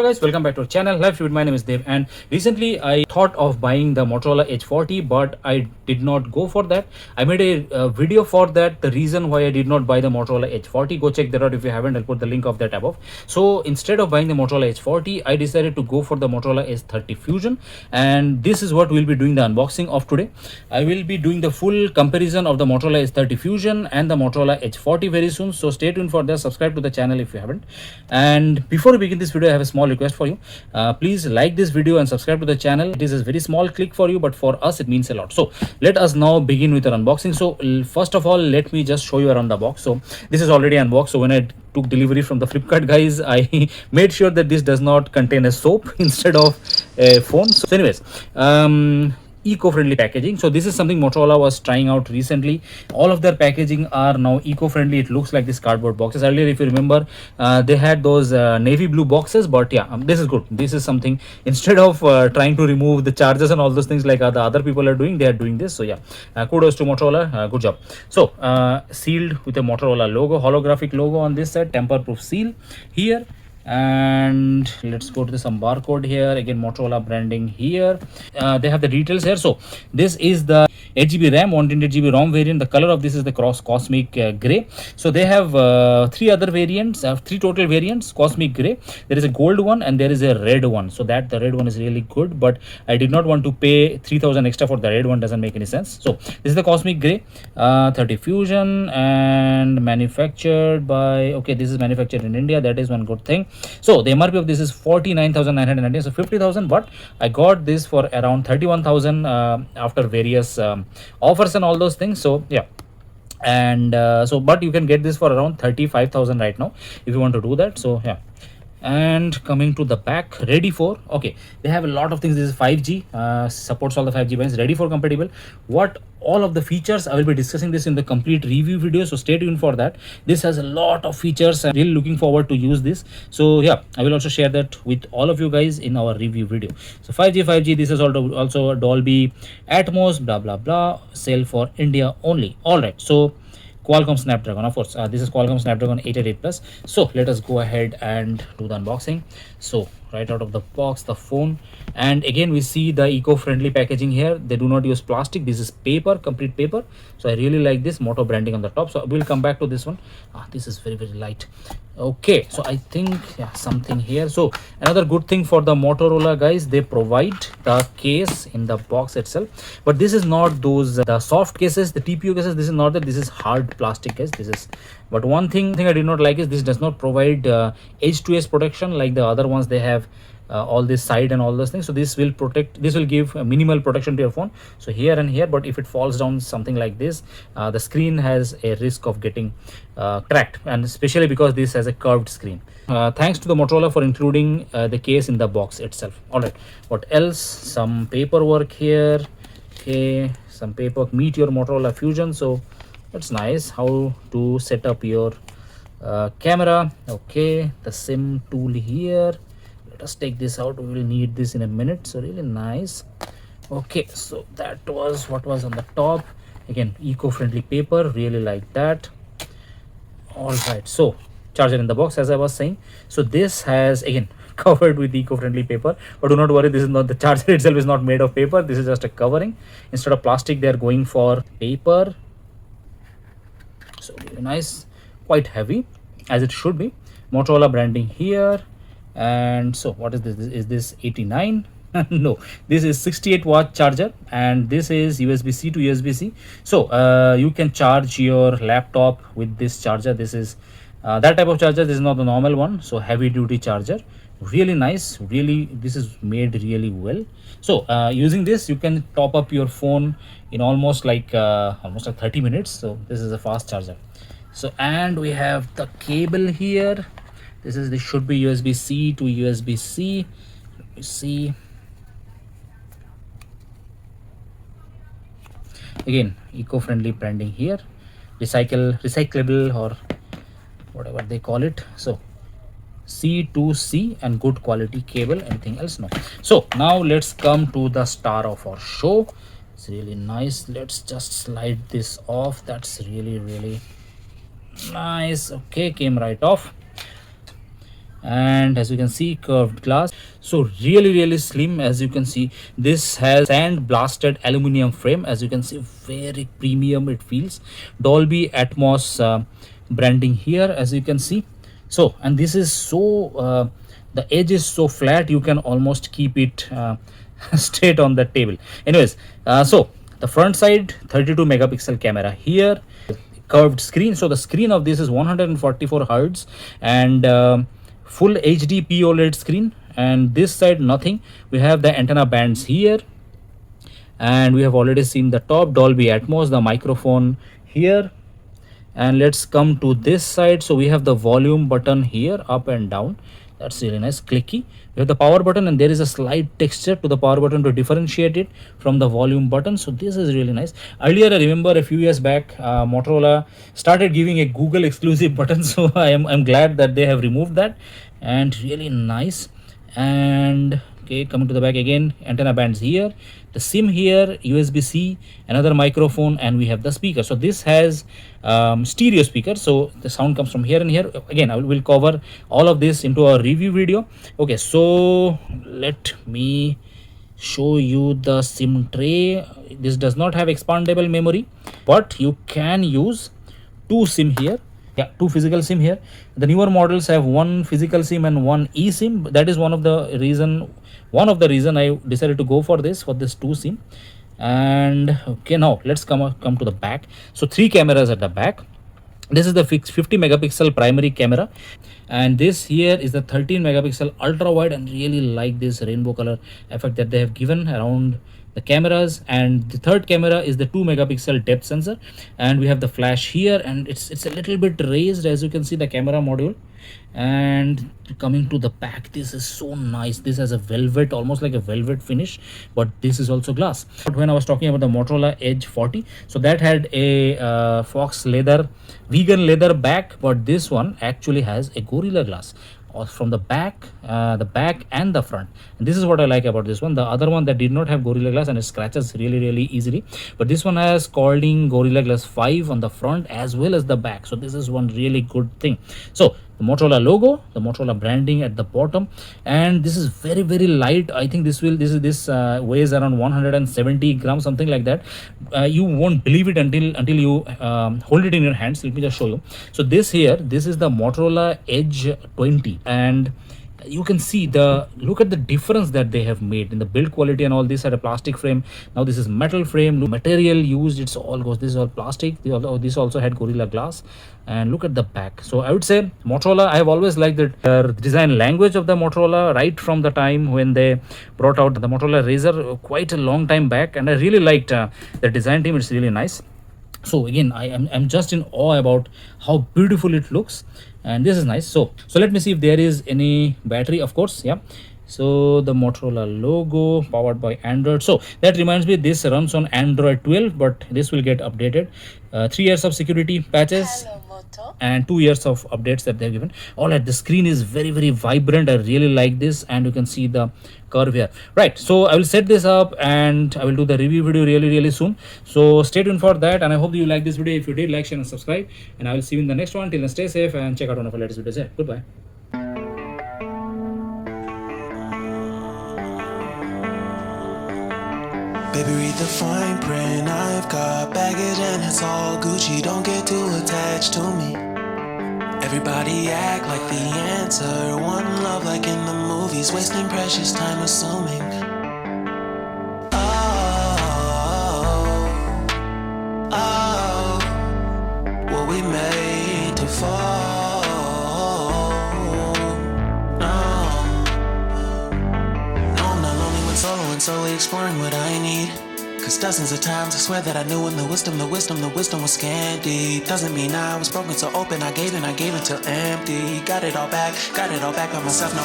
guys, welcome back to our channel. Live Food. My name is Dev, and recently I thought of buying the Motorola Edge 40, but I did not go for that. I made a video for that. The reason why I did not buy the Motorola Edge 40, go check that out if you haven't. I'll put the link of that above. So instead of buying the Motorola Edge 40, I decided to go for the Motorola Edge 30 Fusion, and this is what we'll be doing the unboxing of today. I will be doing the full comparison of the Motorola Edge 30 Fusion and the Motorola Edge 40 very soon. So stay tuned for that. Subscribe to the channel if you haven't. And before we begin this video, I have a small request for you. Please like this video and subscribe to the channel. It is a very small click for you, but for us it means a lot. So let us now begin with our unboxing. So first of all, let me just show you around the box. So this is already unboxed. So when I took delivery from the Flipkart guys, I made sure that this does not contain a soap instead of a phone. So anyways, eco-friendly packaging. So this is something Motorola was trying out recently. All of their packaging are now eco-friendly. It looks like this cardboard boxes. Earlier, if you remember, they had those navy blue boxes, but yeah, this is good. This is something, instead of trying to remove the chargers and all those things like the other people are doing, they are doing this. So yeah, kudos to Motorola. Good job. So sealed with a Motorola logo, holographic logo on this side, tamper-proof seal here. And let's go to some barcode here. Again, Motorola branding here. They have the details here. So this is the 8GB RAM, 128GB ROM variant. The color of this is the cosmic gray. So they have three other variants, three total variants. Cosmic gray, there is a gold one, and there is a red one. So that the red one is really good, but I did not want to pay 3,000 extra for the red one. Doesn't make any sense. So this is the cosmic gray 30 Fusion, and manufactured by, okay, this is manufactured in India. That is one good thing. So the MRP of this is 49,990, so 50,000, but I got this for around 31,000 after various offers and all those things. So yeah, and so but you can get this for around 35,000 right now if you want to do that. So yeah. And coming to the back, ready for, okay, they have a lot of things. This is 5G, supports all the 5G bands, ready for compatible. What all of the features, I will be discussing this in the complete review video, so stay tuned for that. This has a lot of features. I'm really looking forward to use this. So yeah, I will also share that with all of you guys in our review video. So 5G, this is also Dolby Atmos, blah blah blah, sale for India only. All right, so Qualcomm Snapdragon, of course, this is Qualcomm Snapdragon 888 Plus. So let us go ahead and do the unboxing. So right out of the box, the phone, and again we see the eco-friendly packaging here. They do not use plastic. This is paper, complete paper. So I really like this Moto branding on the top. So we'll come back to this one. This is very light. Okay, so I think, yeah, something here. So another good thing for the Motorola guys, they provide the case in the box itself, but this is not those the soft cases, the TPU cases. This is not that. This is hard plastic case. This is, but one thing I did not like is this does not provide edge to edge protection like the other ones. They have all this side and all those things. So this will protect, this will give minimal protection to your phone, so here and here. But if it falls down something like this, the screen has a risk of getting cracked, and especially because this has a curved screen. Thanks to the Motorola for including the case in the box itself. All right, what else? Some paperwork here. Okay, some paperwork. Meet your Motorola Fusion. So that's nice. How to set up your camera. Okay, the SIM tool here. Let us take this out. We will need this in a minute. So really nice. Okay, so that was what was on the top. Again, eco-friendly paper, really like that. All right, so charger in the box, as I was saying. So this has, again, covered with eco-friendly paper, but do not worry, this is not, the charger itself is not made of paper. This is just a covering. Instead of plastic, they are going for paper. So really nice, quite heavy, as it should be. Motorola branding here. And so what is this? Is this 89? No, this is 68-watt charger, and this is USB-C to USB-C. So you can charge your laptop with this charger. This is that type of charger. This is not the normal one. So heavy duty charger, really nice. Really, this is made really well. So using this, you can top up your phone in almost like 30 minutes. So this is a fast charger. So, and we have the cable here. This should be USB-C to USB-C. Let me see. Again, eco-friendly branding here. Recyclable or whatever they call it. So C to C, and good quality cable. Anything else? No. So now let's come to the star of our show. It's really nice. Let's just slide this off. That's really nice. Okay, came right off. and as you can see, curved glass. So really slim. As you can see, this has sand blasted aluminum frame. As you can see, very premium it feels. Dolby Atmos branding here, as you can see. So, and this is so the edge is so flat, you can almost keep it straight on the table. Anyways, so the front side 32 megapixel camera here, curved screen. So the screen of this is 144 hertz and full HD POLED screen. And this side nothing, we have the antenna bands here, and we have already seen the top Dolby Atmos, the microphone here. And let's come to this side. So we have the volume button here, up and down. That's really nice, clicky. We have the power button, and there is a slight texture to the power button to differentiate it from the volume button. So this is really nice. Earlier, I remember a few years back, Motorola started giving a Google exclusive button. So I'm glad that they have removed that, and really nice. And okay, coming to the back again, antenna bands here, the SIM here, USB-C, another microphone, and we have the speaker. So this has stereo speaker, so the sound comes from here and here. Again, I will cover all of this into a review video. Okay, so let me show you the SIM tray. This does not have expandable memory, but you can use two SIM here. Yeah, two physical SIM here. The newer models have one physical SIM and one eSIM. That is one of the reason I decided to go for this two SIM. And okay, now let's come to the back. So three cameras at the back. This is the 50 megapixel primary camera, and this here is the 13 megapixel ultra wide, and really like this rainbow color effect that they have given around the cameras. And the third camera is the 2 megapixel depth sensor, and we have the flash here, and it's a little bit raised, as you can see, the camera module. And coming to the back, this is so nice. This has a velvet, almost like a velvet finish, but this is also glass. But when I was talking about the Motorola Edge 40, so that had a fox leather, vegan leather back, but this one actually has a Gorilla Glass from the back and the front. And this is what I like about this one. The other one that did not have Gorilla Glass, and it scratches really easily, but this one has Corning Gorilla Glass 5 on the front as well as the back. So this is one really good thing. So the Motorola logo, the Motorola branding at the bottom, and this is very light. I think this weighs around 170 grams, something like that. You won't believe it until you hold it in your hands. Let me just show you. So this is the Motorola Edge 20, and you can see look at the difference that they have made in the build quality. And all this had a plastic frame, now this is metal frame. Material used, this is all plastic. This also had Gorilla Glass. And look at the back. So I would say Motorola, I have always liked the design language of the Motorola right from the time when they brought out the Motorola Razr quite a long time back, and I really liked the design team. It's really nice. So again, I'm just in awe about how beautiful it looks, and this is nice. So let me see if there is any battery. Of course, yeah. So the Motorola logo, powered by Android. So that reminds me, this runs on Android 12, but this will get updated. 3 years of security patches and 2 years of updates that they've given. All right, the screen is very vibrant. I really like this, and you can see the curve here. Right, so I will set this up and I will do the review video really soon. So stay tuned for that, and I hope you like this video. If you did, like, share and subscribe, and I will see you in the next one. Till then, stay safe and check out one of our latest videos here. Goodbye. Baby, read the fine print. I've got baggage and it's all Gucci. Don't get too attached to me. Everybody act like the answer. One love like in the movies. Wasting precious time assuming. Oh, were we made to fall? No, I'm not lonely when solo and solely exploring what I need. Cause dozens of times I swear that I knew when the wisdom was scanty. Doesn't mean I was broken so open, I gave until empty. Got it all back by myself, no